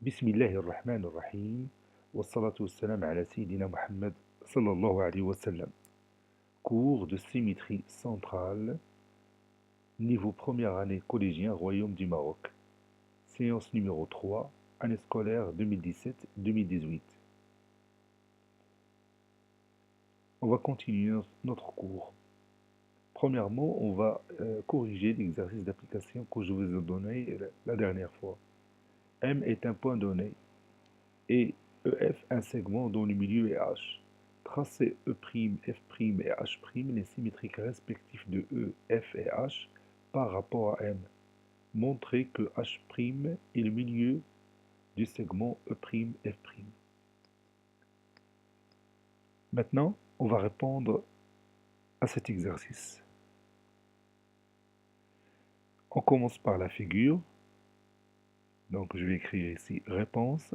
بسم الله الرحمن الرحيم والصلاة والسلام على سيدنا Muhammad sallallahu alayhi wa sallam. Cours de symétrie centrale, niveau première année collégien, Royaume du Maroc. Séance numéro 3, année scolaire 2017-2018. On va continuer notre cours. Premièrement, on va corriger l'exercice d'application que je vous ai donné la dernière fois. M est un point donné et EF un segment dont le milieu est H. Tracez E', F' et H', les symétriques respectifs de E, F et H par rapport à M. Montrez que H' est le milieu du segment E', F'. Maintenant, on va répondre à cet exercice. On commence par la figure. Donc, je vais écrire ici réponse.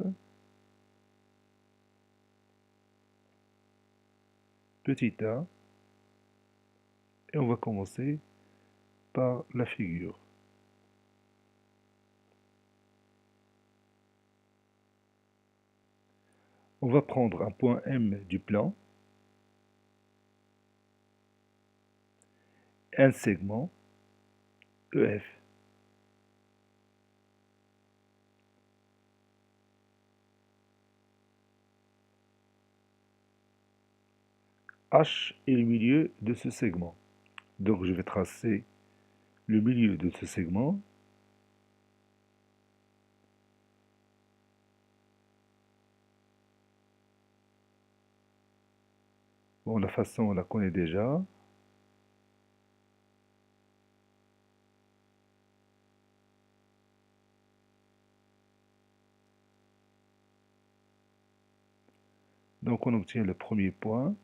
Petit a. Et on va commencer par la figure. On va prendre un point M du plan, un segment EF. H est le milieu de ce segment. Donc je vais tracer le milieu de ce segment. Bon, la façon, on la connaît déjà. Donc on obtient le premier point,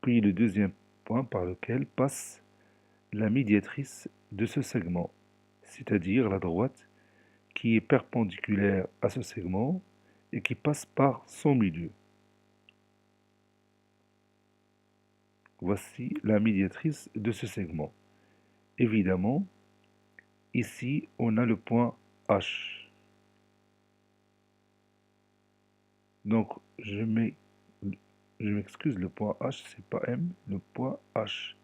puis le deuxième point par lequel passe la médiatrice de ce segment, c'est-à-dire la droite qui est perpendiculaire à ce segment et qui passe par son milieu. Voici la médiatrice de ce segment. Évidemment, ici, on a le point H. Donc, je m'excuse, le point H, c'est pas M, le point H.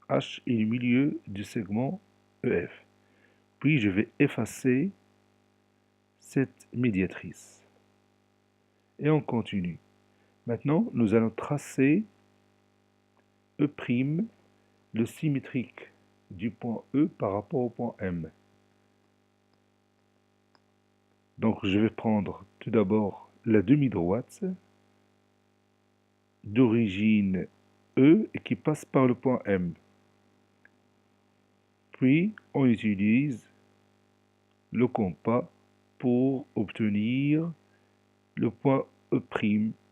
H est le milieu du segment EF. Puis, je vais effacer cette médiatrice. Et on continue. Maintenant, nous allons tracer E', le symétrique du point E par rapport au point M. Donc, je vais prendre tout d'abord la demi-droite d'origine E et qui passe par le point M. Puis, on utilise le compas pour obtenir le point E'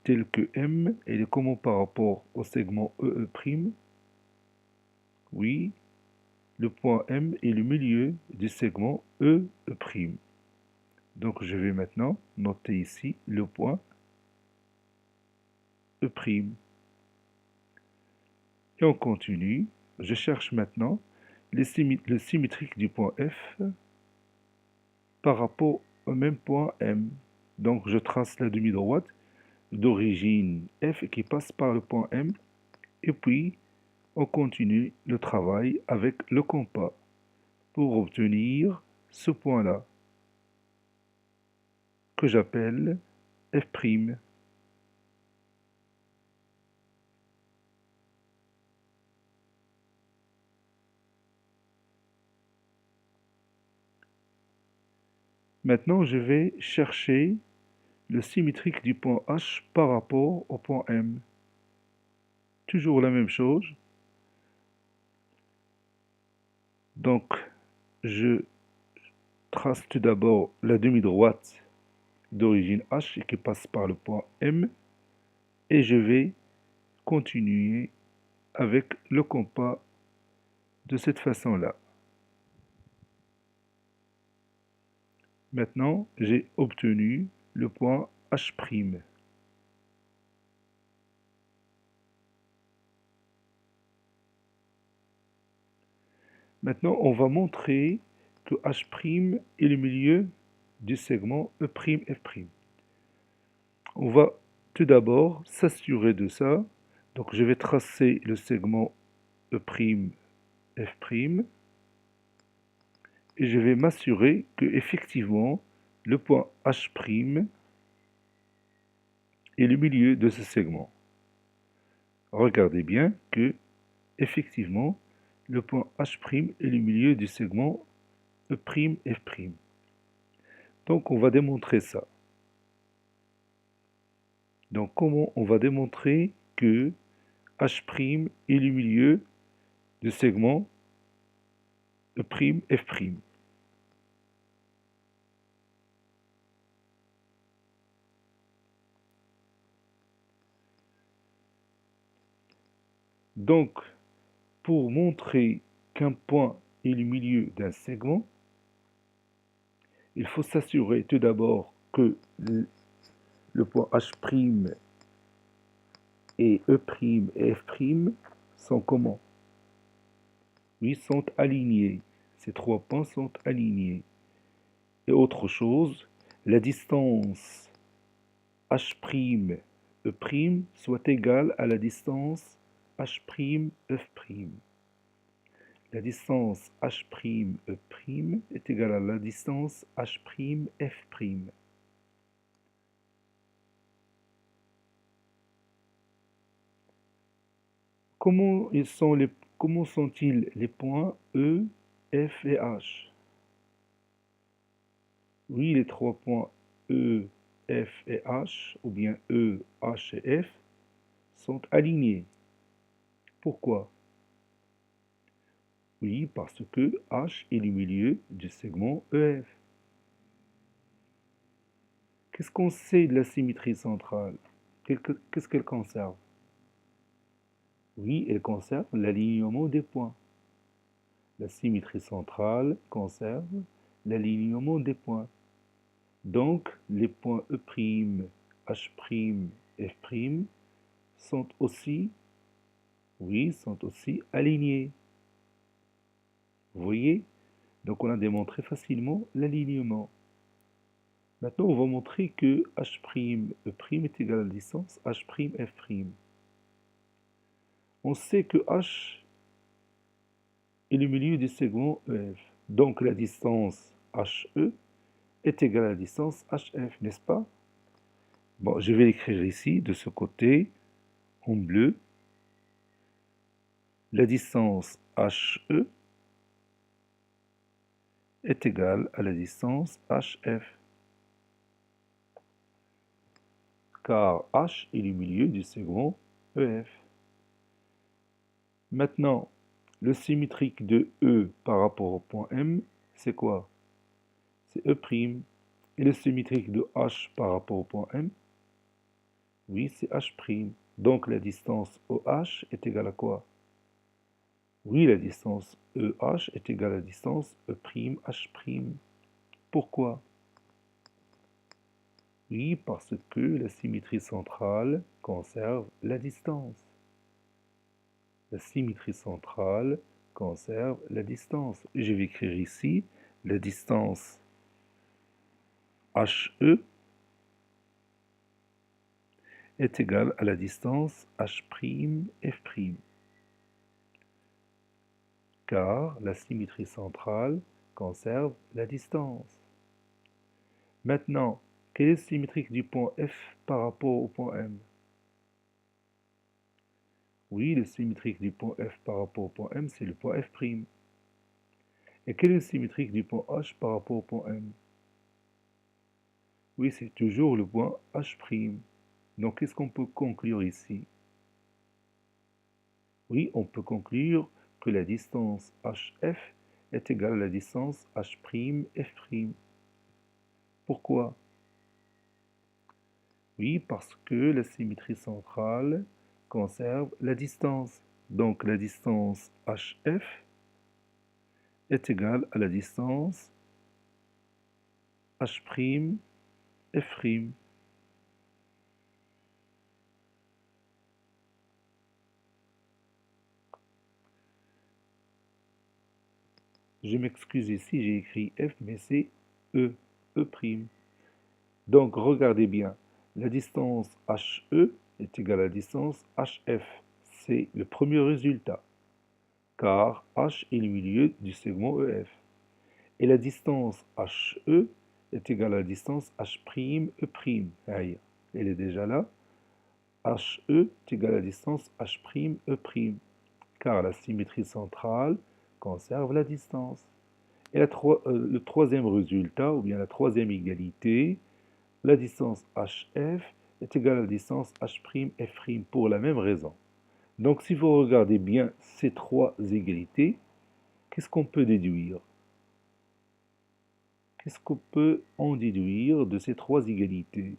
tel que M. Et comment par rapport au segment EE'? Oui, le point M est le milieu du segment EE'. Donc, je vais maintenant noter ici le point E'. Et on continue. Je cherche maintenant le symétrique du point F par rapport au même point M. Donc, je trace la demi-droite d'origine F qui passe par le point M. Et puis, on continue le travail avec le compas pour obtenir ce point-là que j'appelle F'. Maintenant, je vais chercher le symétrique du point H par rapport au point M. Toujours la même chose. Donc, je trace tout d'abord la demi-droite d'origine H qui passe par le point M et je vais continuer avec le compas de cette façon-là. Maintenant, j'ai obtenu le point H'. Maintenant, on va montrer que H' est le milieu du segment E'F'. On va tout d'abord s'assurer de ça. Donc je vais tracer le segment E'F', et je vais m'assurer que effectivement le point H' est le milieu de ce segment. Regardez bien que effectivement le point H' est le milieu du segment E'F'. Donc on va démontrer ça. Donc comment on va démontrer que H' est le milieu du segment E'F'? Donc, pour montrer qu'un point est le milieu d'un segment, il faut s'assurer tout d'abord que le point H' et E' et F' sont comment? Oui, sont alignés. Ces trois points sont alignés. Et autre chose, la distance H' E' soit égale à la distance H' F'. La distance H' E' est égale à la distance H' F'. Comment sont-ils les points E, F et H? Oui, les trois points E, F et H, ou bien E, H et F, sont alignés. Pourquoi? Oui, parce que H est le milieu du segment EF. Qu'est-ce qu'on sait de la symétrie centrale? Qu'est-ce qu'elle conserve? Oui, elle conserve l'alignement des points. La symétrie centrale conserve l'alignement des points. Donc, les points E', H', F' sont aussi, oui, sont aussi alignés. Vous voyez? Donc, on a démontré facilement l'alignement. Maintenant, on va montrer que H', E' est égal à la distance H', F'. On sait que H est le milieu du segment EF. Donc, la distance HE est égale à la distance HF, n'est-ce pas? Bon, je vais l'écrire ici, de ce côté, en bleu. La distance HE est égale à la distance HF. Car H est le milieu du segment EF. Maintenant, le symétrique de E par rapport au point M, c'est quoi? C'est E'. Et le symétrique de H par rapport au point M, oui, c'est H'. Donc la distance OH est égale à quoi? Oui, la distance EH est égale à la distance E'H'. Pourquoi? Oui, parce que la symétrie centrale conserve la distance. La symétrie centrale conserve la distance. Je vais écrire ici la distance HE est égale à la distance H', F'. Car la symétrie centrale conserve la distance. Maintenant, quelle est la symétrique du point F par rapport au point M? Oui, le symétrique du point F par rapport au point M, c'est le point F'. Et quelle est le symétrique du point H par rapport au point M? Oui, c'est toujours le point H'. Donc, qu'est-ce qu'on peut conclure ici? Oui, on peut conclure que la distance HF est égale à la distance H', F'. Pourquoi? Oui, parce que la symétrie centrale conserve la distance. Donc, la distance HF est égale à la distance H', F'. Je m'excuse ici, j'ai écrit F, mais c'est E, E'. Donc, regardez bien, la distance HE est égale à la distance HF. C'est le premier résultat, car H est le milieu du segment EF. Et la distance HE est égale à la distance H'E'. Aïe, elle est déjà là. HE est égal à la distance H'E', car la symétrie centrale conserve la distance. Et le troisième résultat, ou bien la troisième égalité, la distance HF est égale à la distance H'F' pour la même raison. Donc si vous regardez bien ces trois égalités, qu'est-ce qu'on peut déduire? Qu'est-ce qu'on peut en déduire de ces trois égalités?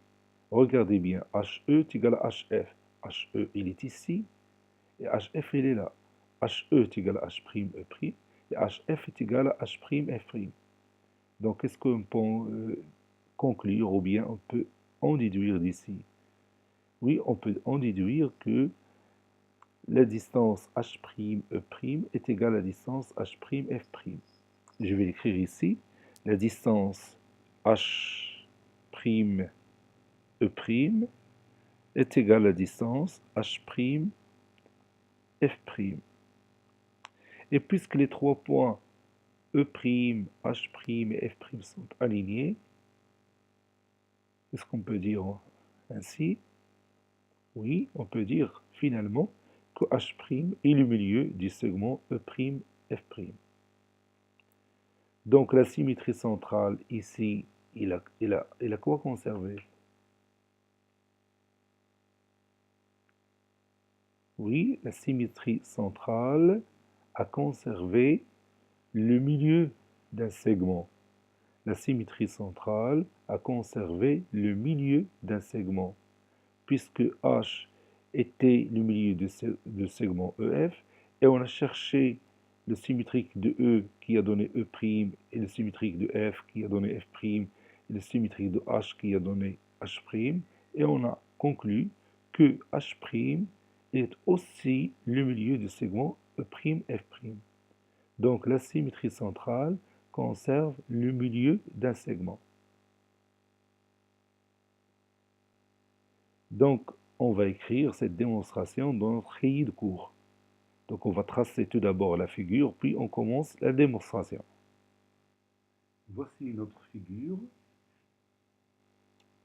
Regardez bien, HE est égal à HF. HE, il est ici, et HF, il est là. HE est égal à H'E', et HF est égal à H'F'. Donc, qu'est-ce qu'on peut conclure, ou bien on peut en déduire d'ici? Oui, on peut en déduire que la distance H'E' est égale à la distance H'F'. Je vais l'écrire ici. La distance H'E' est égale à la distance H'F'. Et puisque les trois points E', H' et F' sont alignés, est-ce qu'on peut dire ainsi? Oui, on peut dire finalement que H' est le milieu du segment E', F'. Donc la symétrie centrale ici, il a quoi conservé? Oui, la symétrie centrale a conservé le milieu d'un segment. La symétrie centrale a conservé le milieu d'un segment, puisque H était le milieu de segment EF, et on a cherché le symétrique de E qui a donné E', et le symétrique de F qui a donné F', et le symétrique de H qui a donné H', et on a conclu que H' est aussi le milieu du segment E', F'. Donc la symétrie centrale conserve le milieu d'un segment. Donc, on va écrire cette démonstration dans notre cahier de cours. Donc, on va tracer tout d'abord la figure, puis on commence la démonstration. Voici notre figure.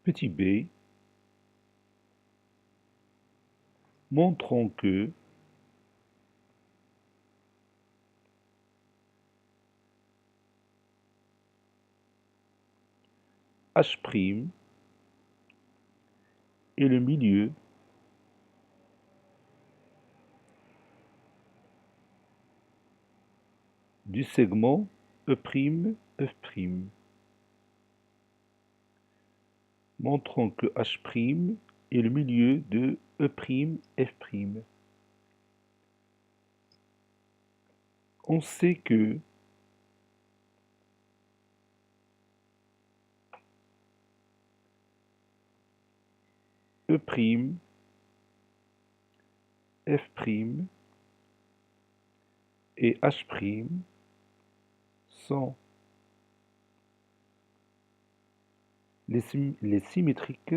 Petit b, montrons que H' est le milieu du segment E', F'. Montrons que H' est le milieu de E', F'. On sait que E', F' et H' sont les symétriques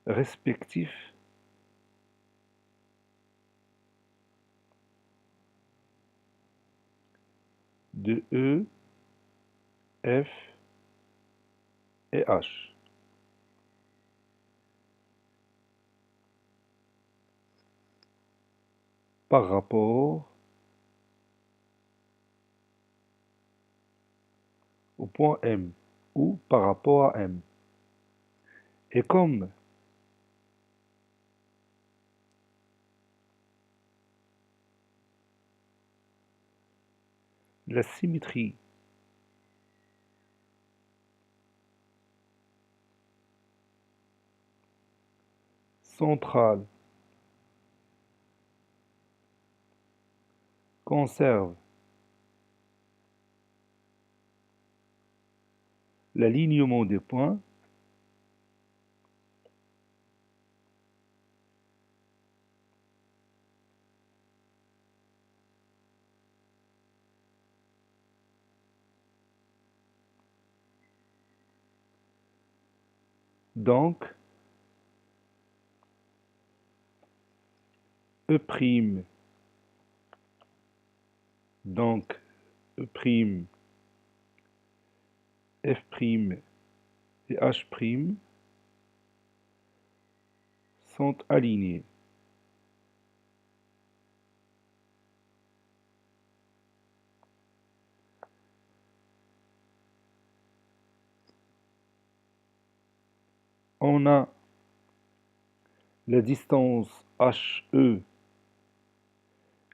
respectifs de E, F et H. Par rapport au point M ou par rapport à M. Et comme la symétrie centrale conserve l'alignement des points, Donc, E', donc E', F' et H' sont alignés. On a la distance HE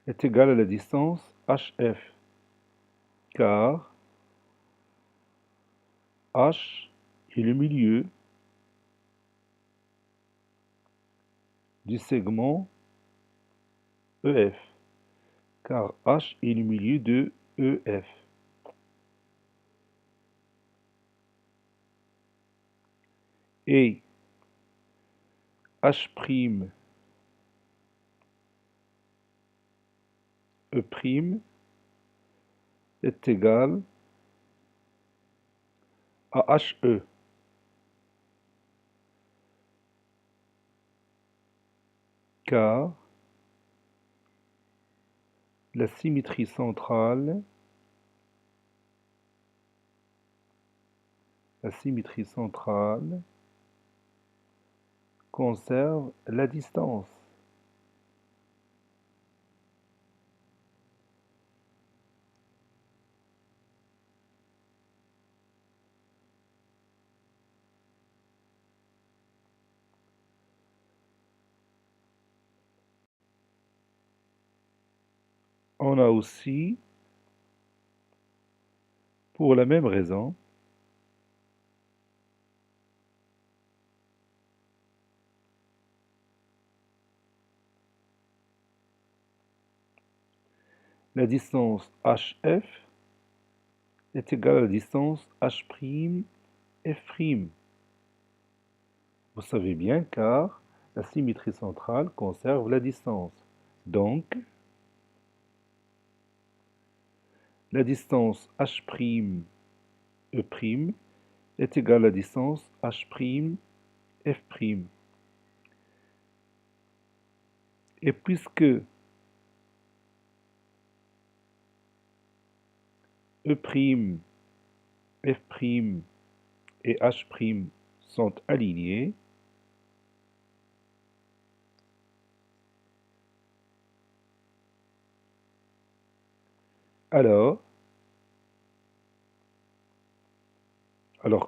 est égale à la distance HF, car H est le milieu du segment EF, car H est le milieu de EF. Et H', E' est égal à HE, car la symétrie centrale conserve la distance. On a aussi, pour la même raison, la distance HF est égale à la distance H', F'. Vous savez bien car la symétrie centrale conserve la distance. Donc, la distance H', E' est égale à la distance H', F'. Et puisque E', F' et H' sont alignés, alors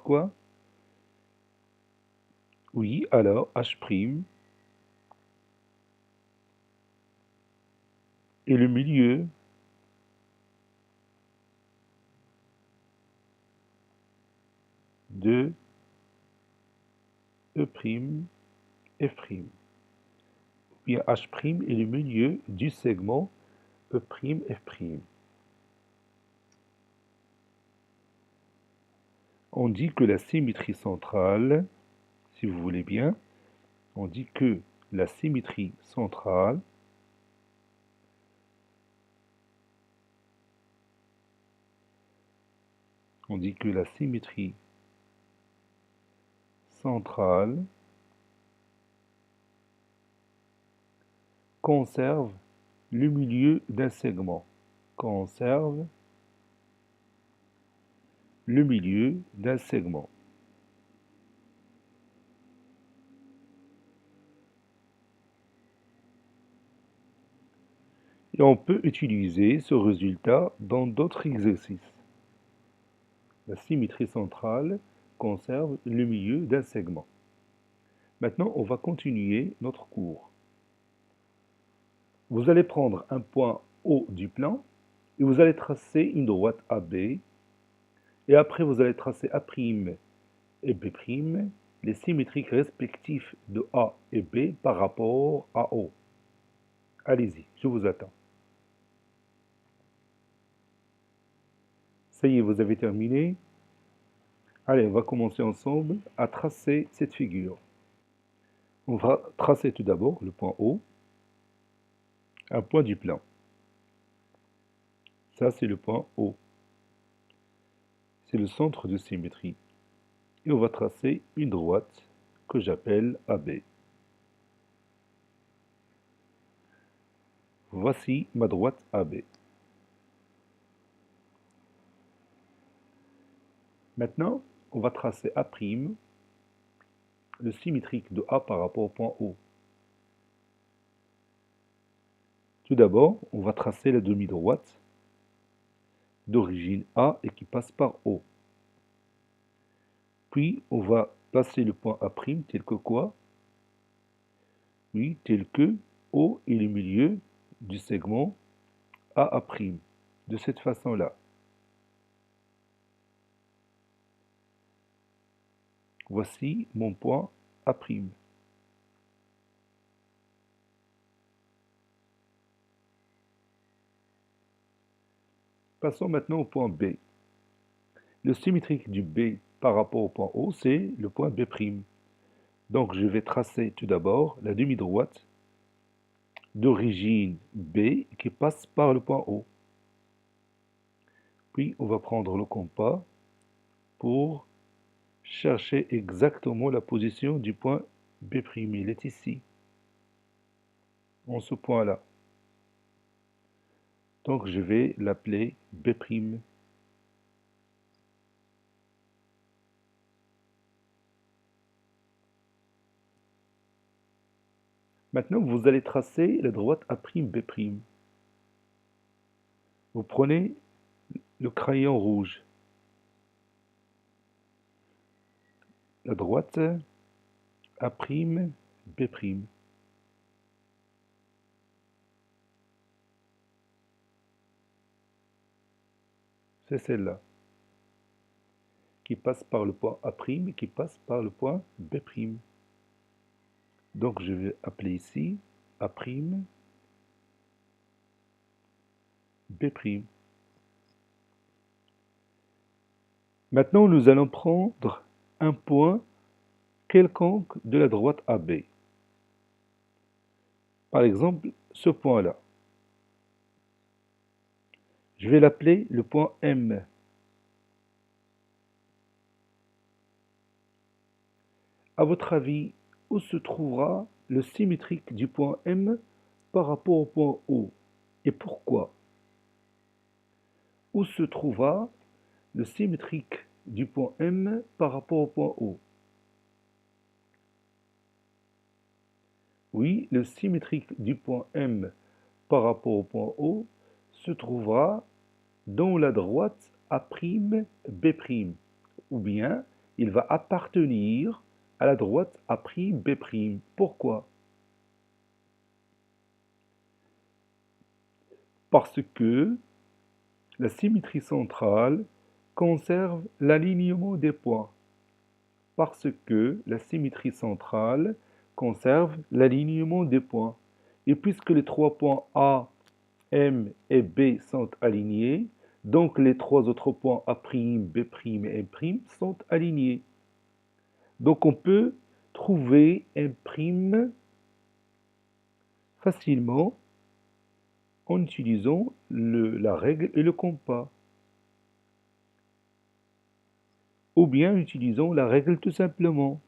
quoi? Oui, alors H' est le milieu de E', F'. Bien H' est le milieu du segment E', F'. On dit que la symétrie centrale, si vous voulez bien, on dit que la symétrie centrale conserve le milieu d'un segment. Conserve le milieu d'un segment. Et on peut utiliser ce résultat dans d'autres exercices. La symétrie centrale conserve le milieu d'un segment. Maintenant, on va continuer notre cours. Vous allez prendre un point O du plan et vous allez tracer une droite AB. Et après, vous allez tracer A' et B', les symétriques respectifs de A et B par rapport à O. Allez-y, je vous attends. Ça y est, vous avez terminé? Allez, on va commencer ensemble à tracer cette figure. On va tracer tout d'abord le point O, un point du plan. Ça, c'est le point O. C'est le centre de symétrie. Et on va tracer une droite que j'appelle AB. Voici ma droite AB. Maintenant, on va tracer A', le symétrique de A par rapport au point O. Tout d'abord, on va tracer la demi-droite d'origine A et qui passe par O. Puis, on va placer le point A' tel que quoi? Oui, tel que O est le milieu du segment AA', de cette façon-là. Voici mon point A'. Passons maintenant au point B. Le symétrique du B par rapport au point O, c'est le point B'. Donc je vais tracer tout d'abord la demi-droite d'origine B qui passe par le point O. Puis on va prendre le compas pour chercher exactement la position du point B'. Il est ici, en ce point-là. Donc je vais l'appeler B'. Maintenant, vous allez tracer la droite A'B'. Vous prenez le crayon rouge. La droite A'B'. C'est celle-là, qui passe par le point A', qui passe par le point B'. Donc je vais appeler ici A', B'. Maintenant, nous allons prendre un point quelconque de la droite AB. Par exemple, ce point-là. Je vais l'appeler le point M. À votre avis, où se trouvera le symétrique du point M par rapport au point O? Et pourquoi? Où se trouvera le symétrique du point M par rapport au point O? Oui, le symétrique du point M par rapport au point O se trouvera dans la droite A'B', ou bien il va appartenir à la droite A'B'. Pourquoi? Parce que la symétrie centrale conserve l'alignement des points. Parce que la symétrie centrale conserve l'alignement des points. Et puisque les trois points A, M et B sont alignés, donc les trois autres points A', B' et M' sont alignés. Donc on peut trouver M' facilement en utilisant la règle et le compas. Ou bien en utilisant la règle tout simplement.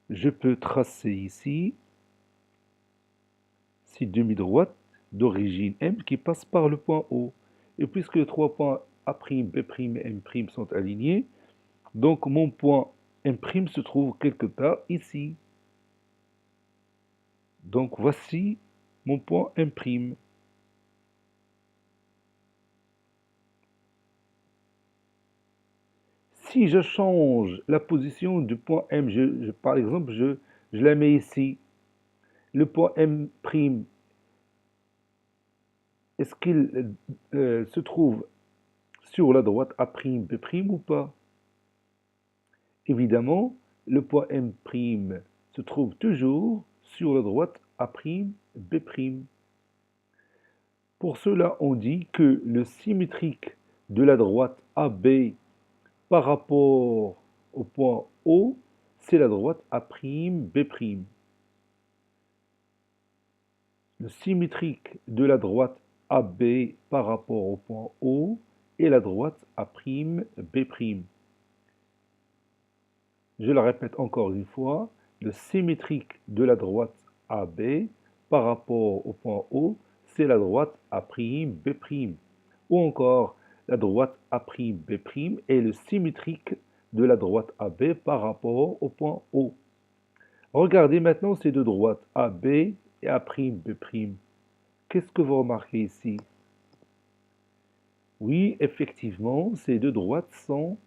Je peux tracer ici ces demi-droites d'origine M qui passent par le point O. Et puisque les trois points A', B' et M' sont alignés, donc mon point M' se trouve quelque part ici. Donc voici mon point M'. Si je change la position du point M, par exemple, je la mets ici, le point M', est-ce qu'il se trouve sur la droite A', B' ou pas? Évidemment, le point M' se trouve toujours sur la droite A', B'. Pour cela, on dit que le symétrique de la droite AB par rapport au point O, c'est la droite A'B'. Le symétrique de la droite AB par rapport au point O est la droite A'B'. Je le répète encore une fois, le symétrique de la droite AB par rapport au point O, c'est la droite A'B'. Ou encore, la droite A'B' est le symétrique de la droite AB par rapport au point O. Regardez maintenant ces deux droites, AB et A'B'. Qu'est-ce que vous remarquez ici? Oui, effectivement, ces deux droites sont,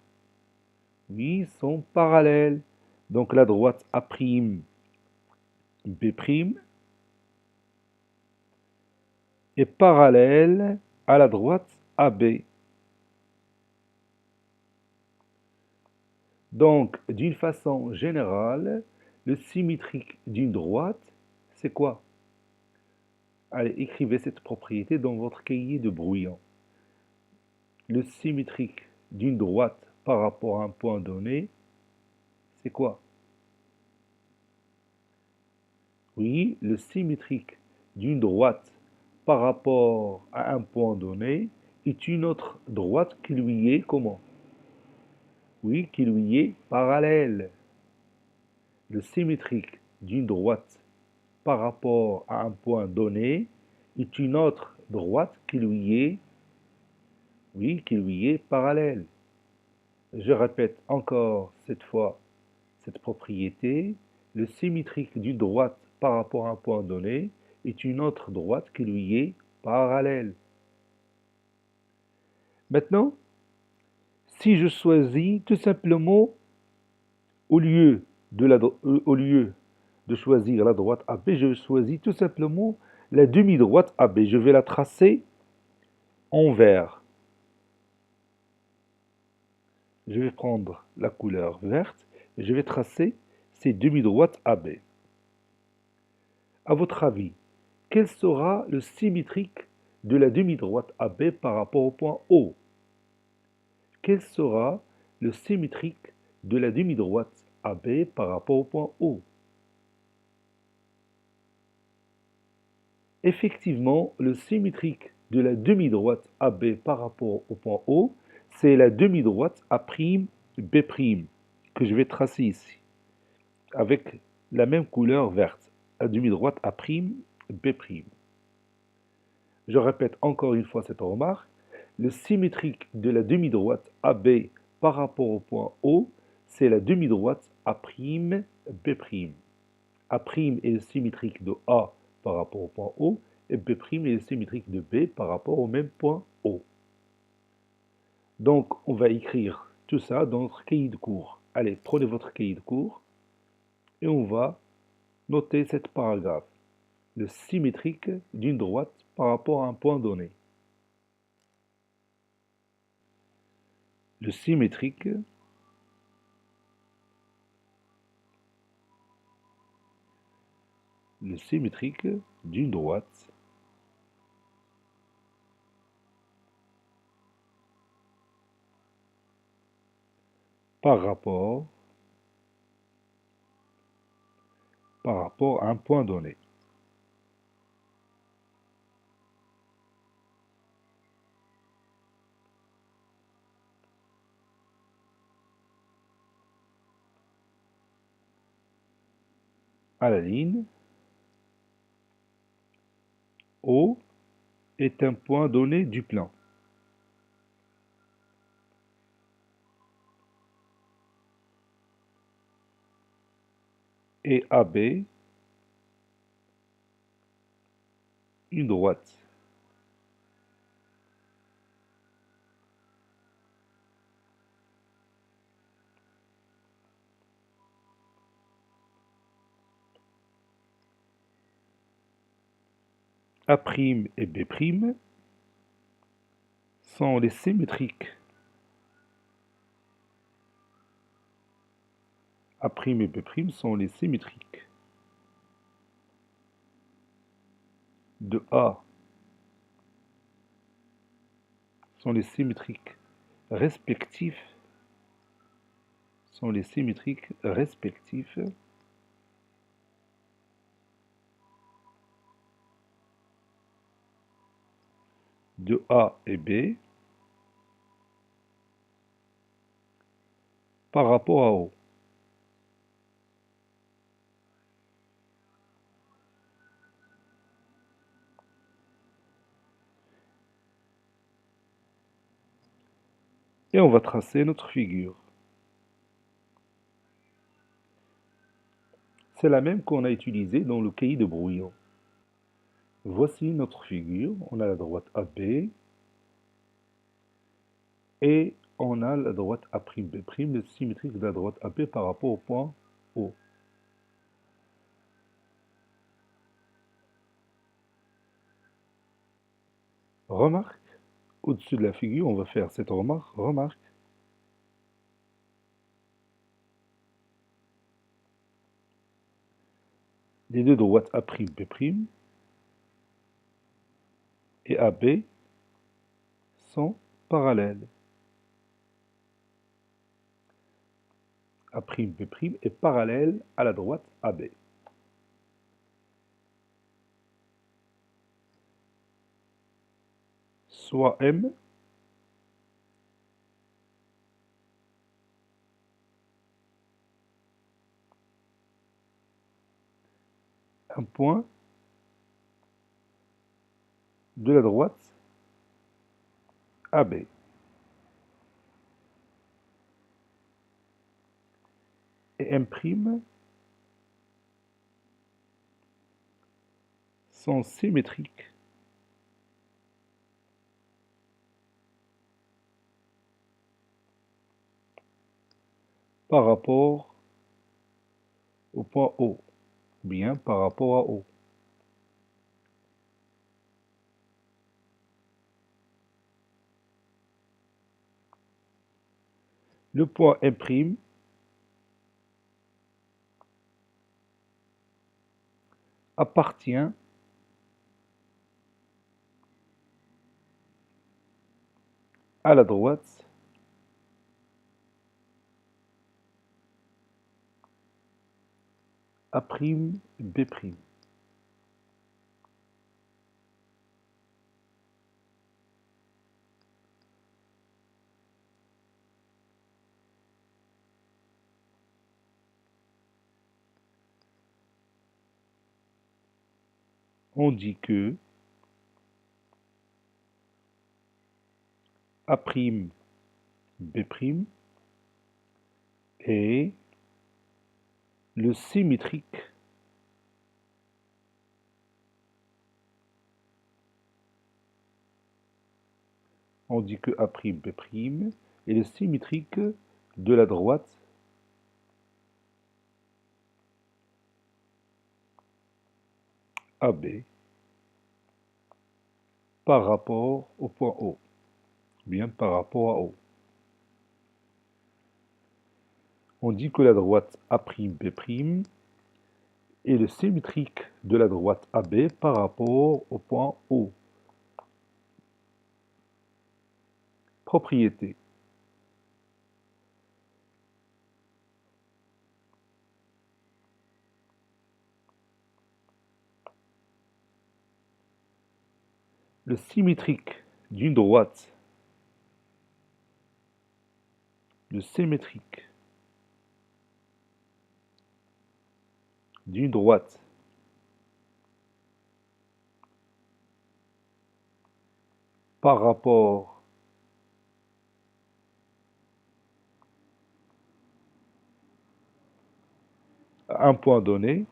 oui, sont parallèles. Donc la droite A'B' est parallèle à la droite AB. Donc, d'une façon générale, le symétrique d'une droite, c'est quoi? Allez, écrivez cette propriété dans votre cahier de brouillon. Le symétrique d'une droite par rapport à un point donné, c'est quoi? Oui, le symétrique d'une droite par rapport à un point donné est une autre droite qui lui est comment? Oui, qui lui est parallèle. Le symétrique d'une droite par rapport à un point donné est une autre droite qui lui est, oui, qui lui est parallèle. Je répète encore cette fois cette propriété. Le symétrique d'une droite par rapport à un point donné est une autre droite qui lui est parallèle. Maintenant, si je choisis tout simplement, au lieu au lieu de choisir la droite AB, je choisis tout simplement la demi-droite AB. Je vais la tracer en vert. Je vais prendre la couleur verte et je vais tracer ces demi-droites AB. À votre avis, quel sera le symétrique de la demi-droite AB par rapport au point O? Quel sera le symétrique de la demi-droite AB par rapport au point O? Effectivement, le symétrique de la demi-droite AB par rapport au point O, c'est la demi-droite A'B' que je vais tracer ici, avec la même couleur verte, la demi-droite A'B'. Je répète encore une fois cette remarque, le symétrique de la demi-droite AB par rapport au point O, c'est la demi-droite A'B'. A' est le symétrique de A par rapport au point O, et B' est le symétrique de B par rapport au même point O. Donc, on va écrire tout ça dans notre cahier de cours. Allez, prenez votre cahier de cours et on va noter cette paragraphe. Le symétrique d'une droite par rapport à un point donné. Le symétrique d'une droite par rapport à un point donné. À la ligne, O est un point donné du plan. Et AB, une droite. A' et B' sont les symétriques. A' et B' sont les symétriques de A, sont les symétriques respectifs, de A et B par rapport à O. et on va tracer notre figure. C'est la même qu'on a utilisée dans le cahier de brouillon. Voici notre figure. On a la droite AB et on a la droite A'B', le symétrique de la droite AB par rapport au point O. Remarque, au-dessus de la figure, on va faire cette remarque. Remarque. Les deux droites A'B' et AB sont parallèles. A'B' est parallèle à la droite AB. Soit M un point de la droite AB. Et M' sont symétriques par rapport au point O, bien par rapport à O. Le point M' appartient à la droite A'B'. On dit que A'B' est le symétrique on dit que A'B' est le symétrique de la droite AB par rapport au point O, bien par rapport à O. On dit que la droite A'B' est le symétrique de la droite AB par rapport au point O. Propriété. Le symétrique d'une droite, le symétrique d'une droite par rapport à un point donné,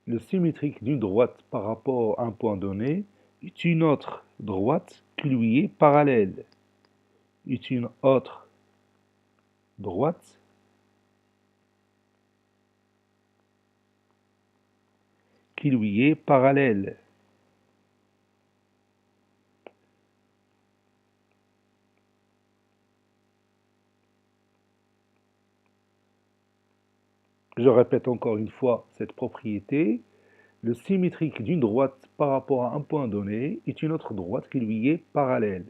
le symétrique d'une droite par rapport à un point donné est une autre droite qui lui est parallèle. Est une autre droite qui lui est parallèle. Je répète encore une fois cette propriété. Le symétrique d'une droite par rapport à un point donné est une autre droite qui lui est parallèle.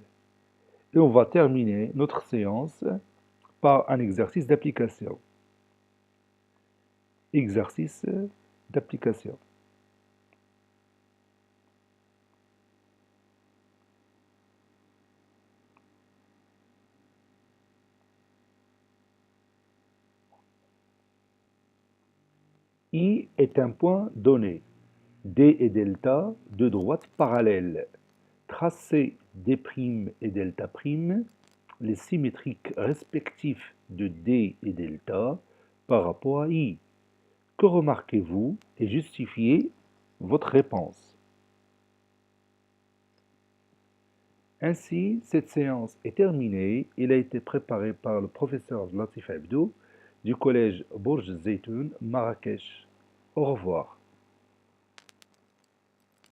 Et on va terminer notre séance par un exercice d'application. Exercice d'application. I est un point donné. D et delta, deux droites parallèles. Tracez D' et delta', les symétriques respectifs de D et delta par rapport à I. Que remarquez-vous et justifiez votre réponse. Ainsi, cette séance est terminée. Elle a été préparée par le professeur Latif Abdou du collège Bourj Zeytoun, Marrakech. Au revoir.